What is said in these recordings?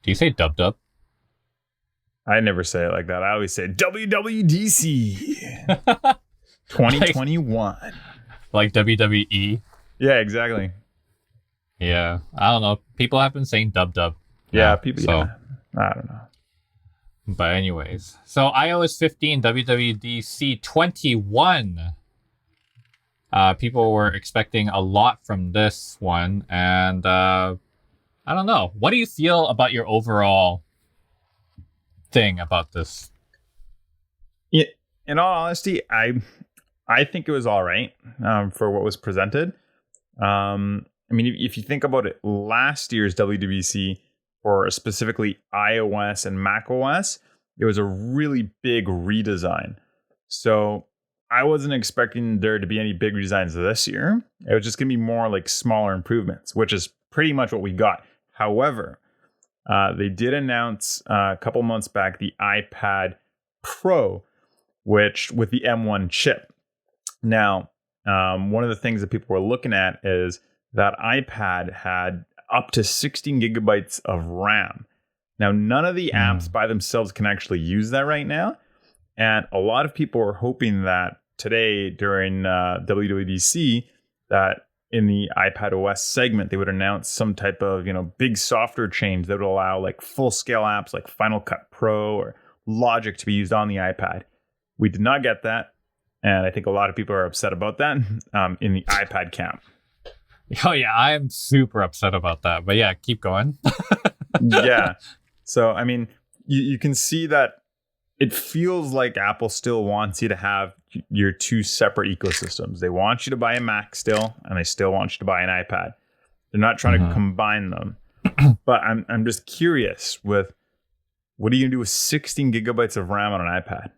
Do you say dub dub? I never say it like that. I always say WWDC like, 2021. like WWE? Yeah, exactly. Yeah, I don't know. People have been saying dub dub. Yeah, Now, people. so. Yeah, I don't know. But anyways, so iOS 15, WWDC 21. People were expecting a lot from this one, and I don't know. What do you feel about your overall thing about this? Yeah, in all honesty, I think it was all right for what was presented. I mean, if you think about it, last year's WWDC, or specifically iOS and macOS, it was a really big redesign. So I wasn't expecting there to be any big redesigns this year. It was just going to be more like smaller improvements, which is pretty much what we got. However, they did announce a couple months back the iPad Pro, which with the M1 chip. Now, one of the things that people were looking at is that iPad had up to 16 gigabytes of RAM. Now, none of the apps by themselves can actually use that right now. And a lot of people are hoping that today during WWDC, that in the iPad OS segment, they would announce some type of, big software change that would allow like full scale apps like Final Cut Pro or Logic to be used on the iPad. We did not get that. And I think a lot of people are upset about that in the iPad camp. Oh, yeah, I am super upset about that. But yeah, keep going. Yeah. So, I mean, you can see that it feels like Apple still wants you to have your two separate ecosystems. They want you to buy a Mac still, and they still want you to buy an iPad. They're not trying to combine them. But I'm just curious with, what are you going to do with 16 gigabytes of RAM on an iPad?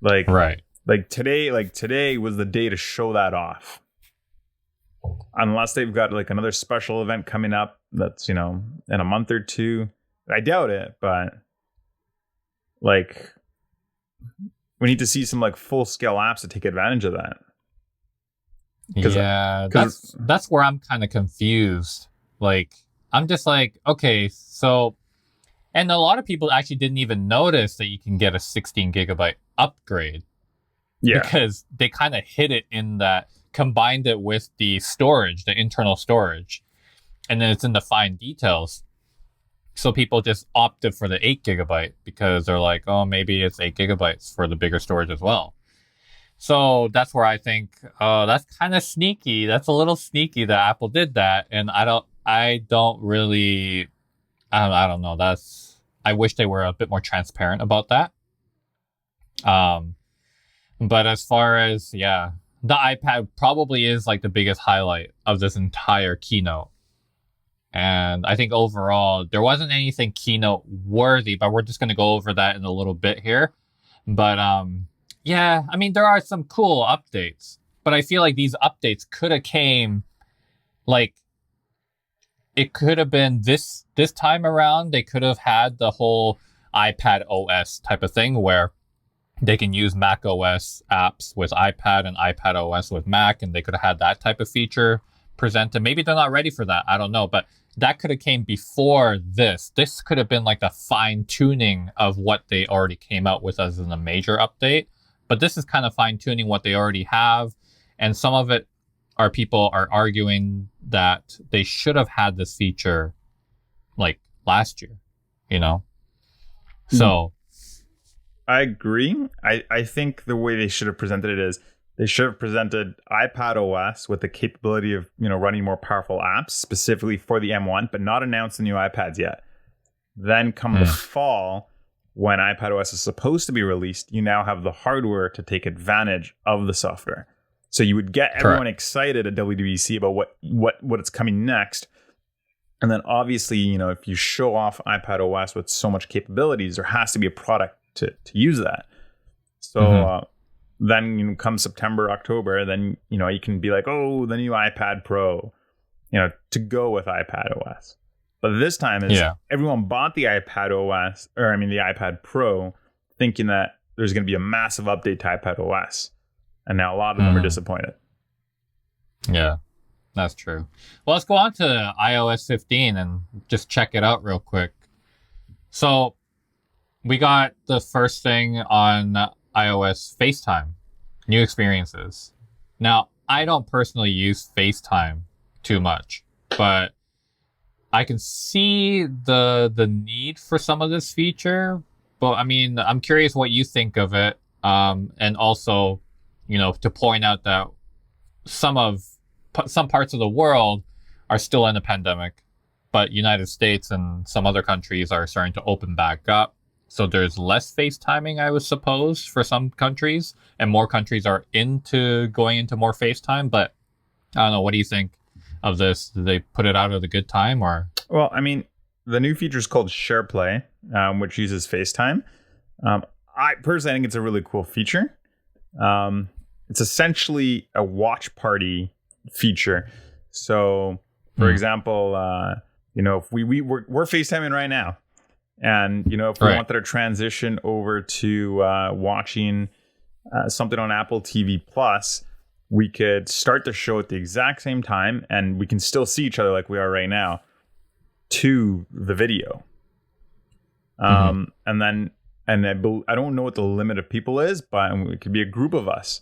Right. Like today was the day to show that off. Unless they've got like another special event coming up that's, in a month or two. I doubt it, but like we need to see some like full scale apps to take advantage of that. Yeah, that's where I'm kind of confused. Like, I'm just like, okay, so, and a lot of people actually didn't even notice that you can get a 16 gigabyte upgrade. Yeah. Because they kind of hid it in that, combined it with the storage, the internal storage, and then it's in the fine details. So people just opted for the 8 gigabyte because they're like, oh, maybe it's 8 gigabytes for the bigger storage as well. So that's where I think, that's kind of sneaky. That's a little sneaky that Apple did that. And I don't really, I don't know. I wish they were a bit more transparent about that. But as far as, the iPad probably is like the biggest highlight of this entire keynote. And I think overall, there wasn't anything keynote worthy, but we're just going to go over that in a little bit here. But yeah, I mean, there are some cool updates, but I feel like these updates could have came, like, it could have been this time around, they could have had the whole iPad OS type of thing where they can use Mac OS apps with iPad and iPad OS with Mac, and they could have had that type of feature presented. Maybe they're not ready for that. I don't know, but that could have came before this. This could have been like the fine tuning of what they already came out with as in a major update. But this is kind of fine tuning what they already have. And some of it are people are arguing that they should have had this feature like last year, So I agree. I think the way they should have presented it is they should have presented iPad OS with the capability of, running more powerful apps specifically for the M1, but not announced the new iPads yet. Then come the fall, when iPad OS is supposed to be released, you now have the hardware to take advantage of the software. So you would get everyone excited at WWDC about what it's coming next. And then obviously, if you show off iPad OS with so much capabilities, there has to be a product to use that. So then come September, October, then you can be like, oh, the new iPad Pro, to go with iPad OS. But this time is everyone bought the iPad OS, the iPad Pro, thinking that there's going to be a massive update to iPad OS. And now a lot of them are disappointed. Yeah. That's true. Well, let's go on to iOS 15 and just check it out real quick. So we got the first thing on iOS, FaceTime, new experiences. Now, I don't personally use FaceTime too much, but I can see the need for some of this feature. But I mean, I'm curious what you think of it. And also, to point out that some parts of the world are still in a pandemic, but United States and some other countries are starting to open back up. So there's less FaceTiming, I would suppose, for some countries, and more countries are going into more FaceTime. But I don't know. What do you think of this? Did they put it out at a good time, or? Well, I mean, the new feature is called SharePlay, which uses FaceTime. I personally think it's a really cool feature. It's essentially a watch party feature. So, for example, if we're FaceTiming right now, and if we wanted to transition over to watching something on Apple TV Plus, we could start the show at the exact same time, and we can still see each other like we are right now to the video. And I don't know what the limit of people is, but it could be a group of us.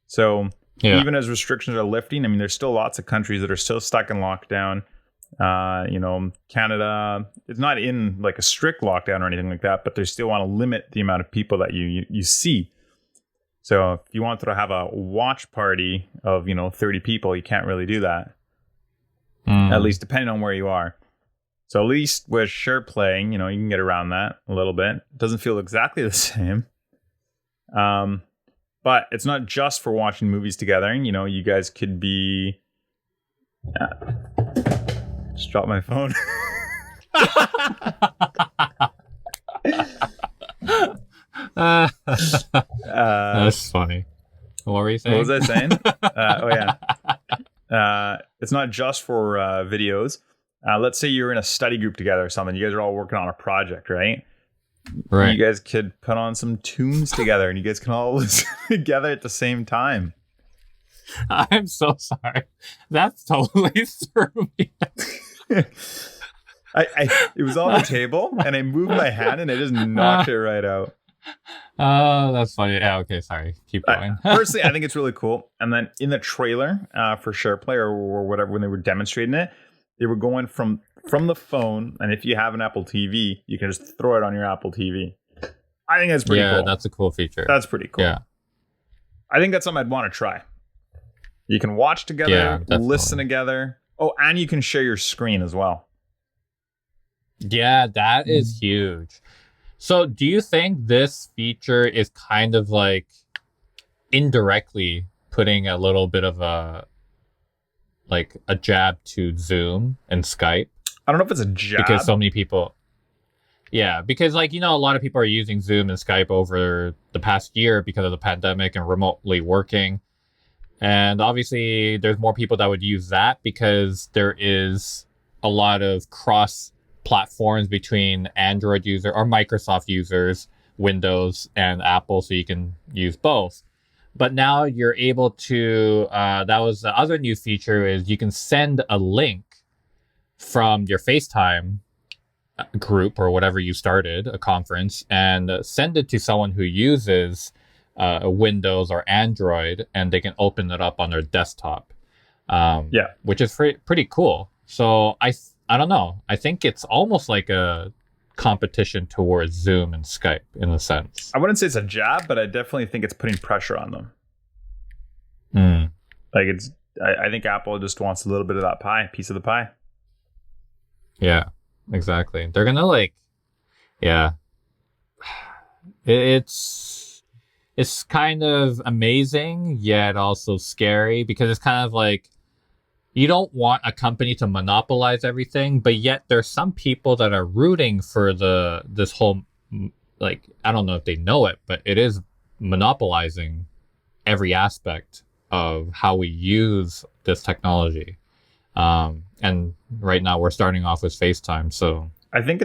So even as restrictions are lifting, I mean, there's still lots of countries that are still stuck in lockdown. Canada is not in like a strict lockdown or anything like that, but they still want to limit the amount of people that you see. So if you wanted to have a watch party of 30 people, you can't really do that. At least depending on where you are. So at least with SharePlay, you can get around that a little bit. It doesn't feel exactly the same. But it's not just for watching movies together. You guys could be... just dropped my phone. That's funny. What were you saying? What was I saying? It's not just for videos. Let's say you're in a study group together or something. You guys are all working on a project, right? Right. You guys could put on some tunes together, and you guys can all listen together at the same time. I'm so sorry. That's totally threw me. It was on the table, and I moved my hand, and I just knocked it right out. Oh, that's funny. Yeah, okay, sorry. Keep going. Personally, I think it's really cool. And then in the trailer for SharePlay or whatever, when they were demonstrating it, they were going from the phone, and if you have an Apple TV, you can just throw it on your Apple TV. I think that's pretty cool. Yeah, that's a cool feature. That's pretty cool. Yeah. I think that's something I'd want to try. You can watch together, listen together. Oh, and you can share your screen as well. Yeah, that is huge. So do you think this feature is kind of like indirectly putting a little bit of a jab to Zoom and Skype? I don't know if it's a jab. Because so many people... Yeah, because a lot of people are using Zoom and Skype over the past year because of the pandemic and remotely working. And obviously there's more people that would use that because there is a lot of cross platforms between Android user or Microsoft users, Windows and Apple, so you can use both. But now you're able to, that was the other new feature, is you can send a link from your FaceTime group or whatever you started, a conference, and send it to someone who uses Windows or Android, and they can open it up on their desktop. Which is pretty cool. So I don't know. I think it's almost like a competition towards Zoom and Skype in a sense. I wouldn't say it's a jab, but I definitely think it's putting pressure on them. I think Apple just wants a little bit of that piece of the pie. Yeah, exactly. They're gonna it's kind of amazing yet also scary, because it's kind of like you don't want a company to monopolize everything, but yet there's some people that are rooting for this whole, I don't know if they know it, but it is monopolizing every aspect of how we use this technology. And right now we're starting off with FaceTime, so I think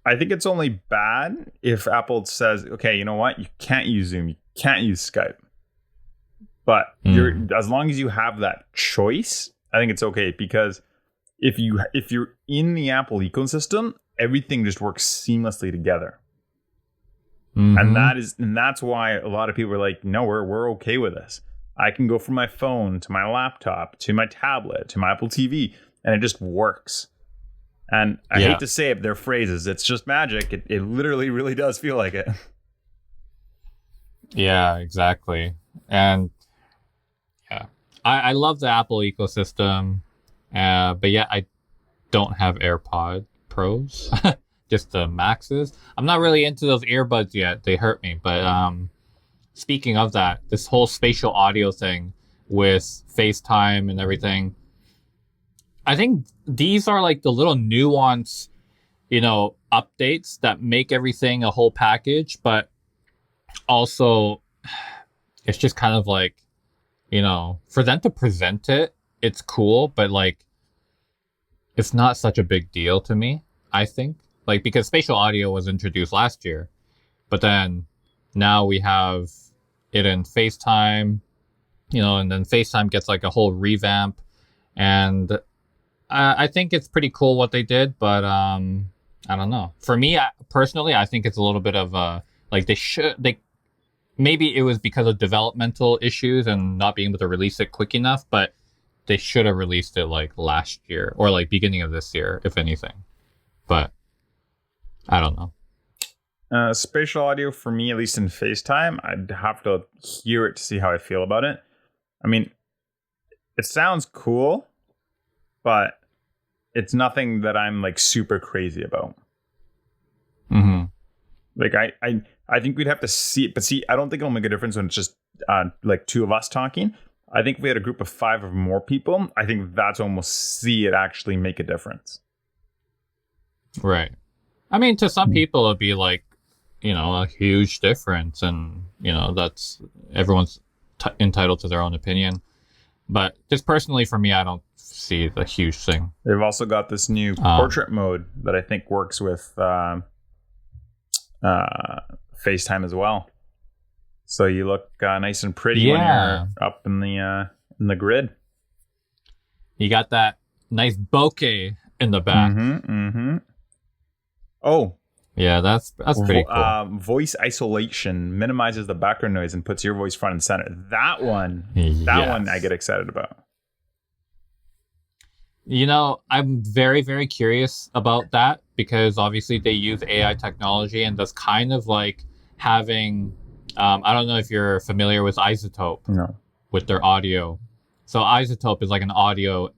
it's only bad if Apple says, okay, you know what? You can't use Zoom, you can't use Skype. But as long as you have that choice, I think it's okay, because if you're in the Apple ecosystem, everything just works seamlessly together. And that's why a lot of people are like, no, we're okay with this. I can go from my phone to my laptop to my tablet to my Apple TV, and it just works. And I hate to say it, their phrases, it's just magic. It literally really does feel like it. Yeah, exactly. And yeah, I love the Apple ecosystem. But yeah, I don't have AirPod Pros, just the Maxes. I'm not really into those earbuds yet. They hurt me. But speaking of that, this whole spatial audio thing with FaceTime and everything, I think these are like the little nuance, updates that make everything a whole package. But also, it's just kind of like, for them to present it, it's cool, but like, it's not such a big deal to me, I think. Like, because spatial audio was introduced last year, but then now we have it in FaceTime, and then FaceTime gets like a whole revamp. And I think it's pretty cool what they did, but I don't know. For me, personally, I think it's a little bit of maybe it was because of developmental issues and not being able to release it quick enough, but they should have released it like last year or like beginning of this year, if anything. But I don't know. Spatial audio for me, at least in FaceTime, I'd have to hear it to see how I feel about it. I mean, it sounds cool, but it's nothing that I'm like super crazy about. Like I think we'd have to see it, but I don't think it'll make a difference when it's just like two of us talking. I think if we had a group of 5 or more people, I think that's almost see it actually make a difference. Right. I mean, to some people, it'd be like, a huge difference. And, that's everyone's entitled to their own opinion. But just personally for me, I don't see the huge thing. They've also got this new portrait mode that I think works with FaceTime as well. So you look nice and pretty when you're up in the grid. You got that nice bokeh in the back. Oh, yeah, that's pretty cool. Voice isolation minimizes the background noise and puts your voice front and center. That one I get excited about. I'm very, very curious about that, because obviously they use AI technology, and that's kind of like having, I don't know if you're familiar with Isotope. No. With their audio. So Isotope is like an audio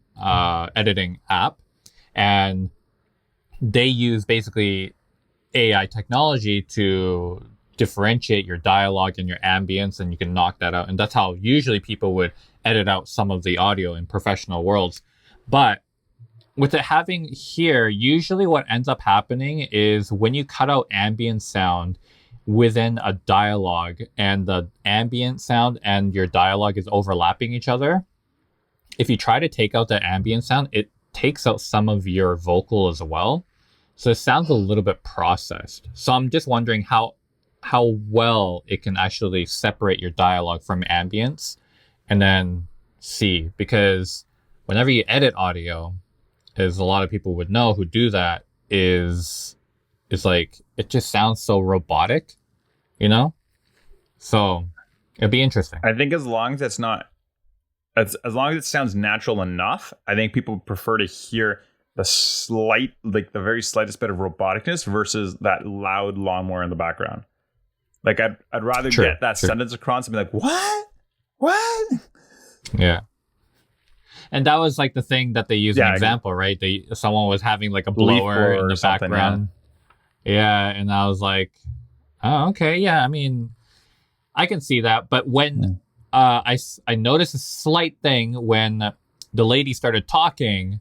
editing app, and they use basically AI technology to differentiate your dialogue and your ambience, and you can knock that out. And that's how usually people would edit out some of the audio in professional worlds. But with it having here, usually what ends up happening is when you cut out ambient sound within a dialogue and the ambient sound and your dialogue is overlapping each other, if you try to take out the ambient sound, it takes out some of your vocal as well. So it sounds a little bit processed. So I'm just wondering how well it can actually separate your dialogue from ambience, and then see, because whenever you edit audio, as a lot of people would know who do that, is like, it just sounds so robotic, So it'd be interesting. I think as long as it's not, as long as it sounds natural enough, I think people prefer to hear the very slightest bit of roboticness versus that loud lawnmower in the background. Like I'd rather get that sentence across and be like, what? Yeah. And that was like the thing that they used an example, right? Someone was having like a blower in the background. Yeah, and I was like, oh, okay, yeah. I mean, I can see that. But when I noticed a slight thing when the lady started talking,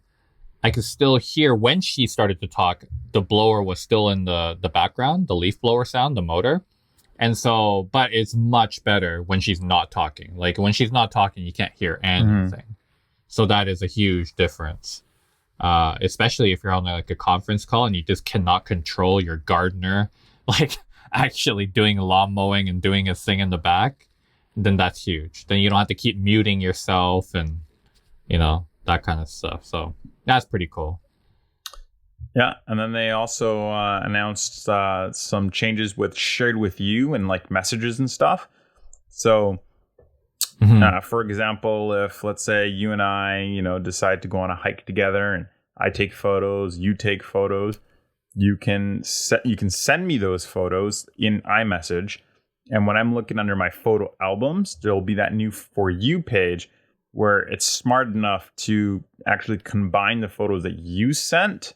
I could still hear when she started to talk, the blower was still in the background, the leaf blower sound, the motor. And so, but it's much better when she's not talking. Like when she's not talking, you can't hear anything. So that is a huge difference, especially if you're on like a conference call and you just cannot control your gardener, like actually doing lawn mowing and doing his thing in the back. then that's huge. Then you don't have to keep muting yourself and, that kind of stuff. So that's pretty cool. Yeah, and then they also announced some changes with shared with you and like messages and stuff. So, for example, if let's say you and I, decide to go on a hike together, and I take photos, you take photos, you can send me those photos in iMessage, and when I'm looking under my photo albums, there'll be that new For You page where it's smart enough to actually combine the photos that you sent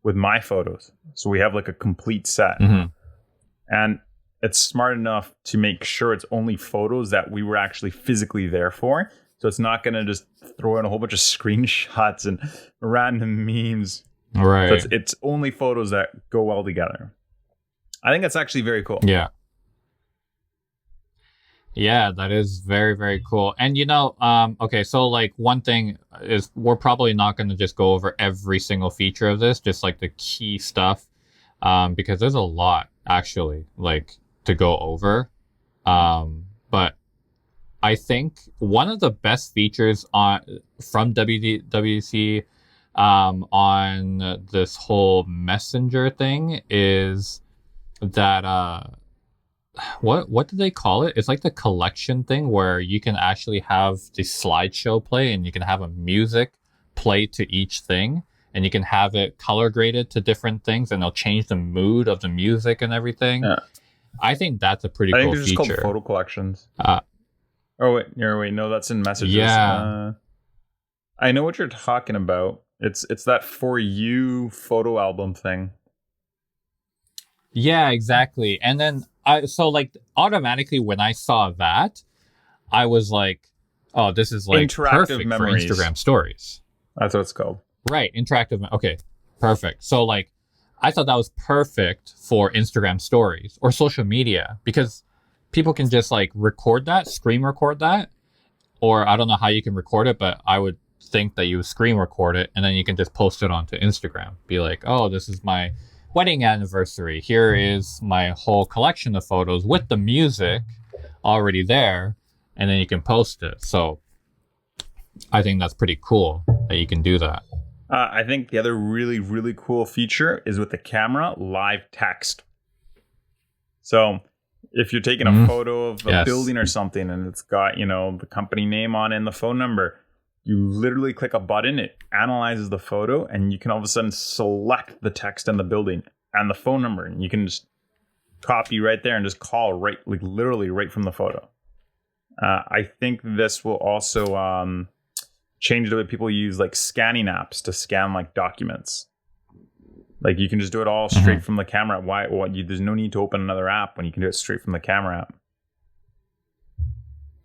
with my photos. So we have like a complete set. And it's smart enough to make sure it's only photos that we were actually physically there for. So it's not going to just throw in a whole bunch of screenshots and random memes. Right. So it's only photos that go well together. I think that's actually very cool. Yeah. Yeah, that is very, very cool. And okay, so like one thing is we're probably not going to just go over every single feature of this, just like the key stuff, because there's a lot actually like to go over. But I think one of the best features from WWDC on this whole messenger thing is that what do they call it? It's like the collection thing where you can actually have the slideshow play and you can have a music play to each thing and you can have it color graded to different things and they'll change the mood of the music and everything. Yeah. I think that's a pretty cool feature. I think they're just called photo collections. Wait, no, that's in messages. Yeah. I know what you're talking about. It's that For You photo album thing. Yeah, exactly. And then automatically when I saw that, I was like, oh, this is like interactive perfect memories for Instagram stories. That's what it's called. Right, interactive. Okay, perfect. So like, I thought that was perfect for Instagram stories or social media because people can just like screen record that, or I don't know how you can record it, but I would think that you would screen record it and then you can just post it onto Instagram. Be like, oh, this is my wedding anniversary. Here is my whole collection of photos with the music already there, and then you can post it. So I think that's pretty cool that you can do that. I think the other really, really cool feature is with the camera live text. So if you're taking a photo of a building or something and it's got, the company name on it and the phone number, you literally click a button, it analyzes the photo, and you can all of a sudden select the text and the building and the phone number. And you can just copy right there and just call literally right from the photo. I think this will also change the way people use like scanning apps to scan like documents. Like you can just do it all straight from the camera. There's no need to open another app when you can do it straight from the camera app.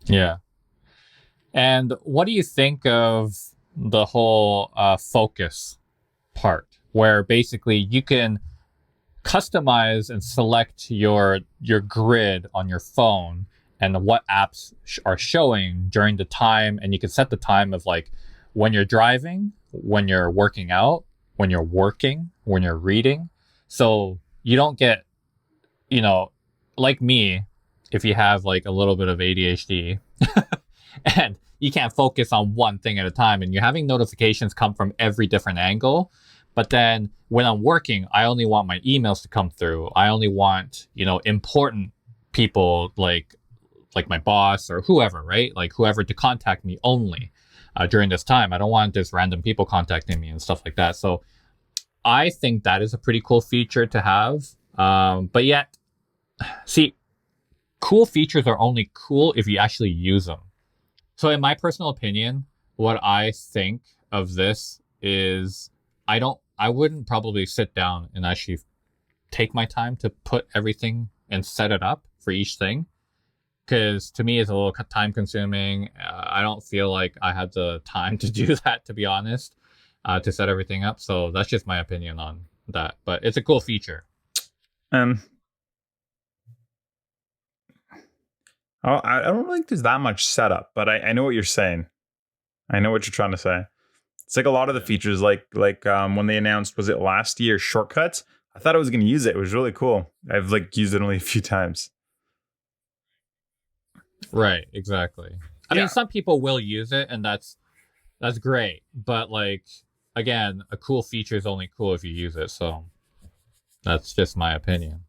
Yeah. And what do you think of the whole focus part, where basically you can customize and select your grid on your phone and what apps are showing during the time, and you can set the time of like when you're driving, when you're working out, when you're working, when you're reading. So you don't get, like me, if you have like a little bit of ADHD and you can't focus on one thing at a time and you're having notifications come from every different angle. But then when I'm working, I only want my emails to come through. I only want, important people like my boss or whoever, right? Like whoever to contact me only during this time. I don't want just random people contacting me and stuff like that. So I think that is a pretty cool feature to have. But yet, see, cool features are only cool if you actually use them. So in my personal opinion, what I think of this is I wouldn't probably sit down and actually take my time to put everything and set it up for each thing. Because to me, it's a little time consuming. I don't feel like I had the time to do that, to be honest, to set everything up. So that's just my opinion on that. But it's a cool feature. I don't think there's that much setup, but I know what you're saying. I know what you're trying to say. It's like a lot of the features, like when they announced, was it last year, shortcuts? I thought I was going to use it. It was really cool. I've used it only a few times. Right, exactly. I mean, some people will use it, and that's great. But like, again, a cool feature is only cool if you use it. So that's just my opinion.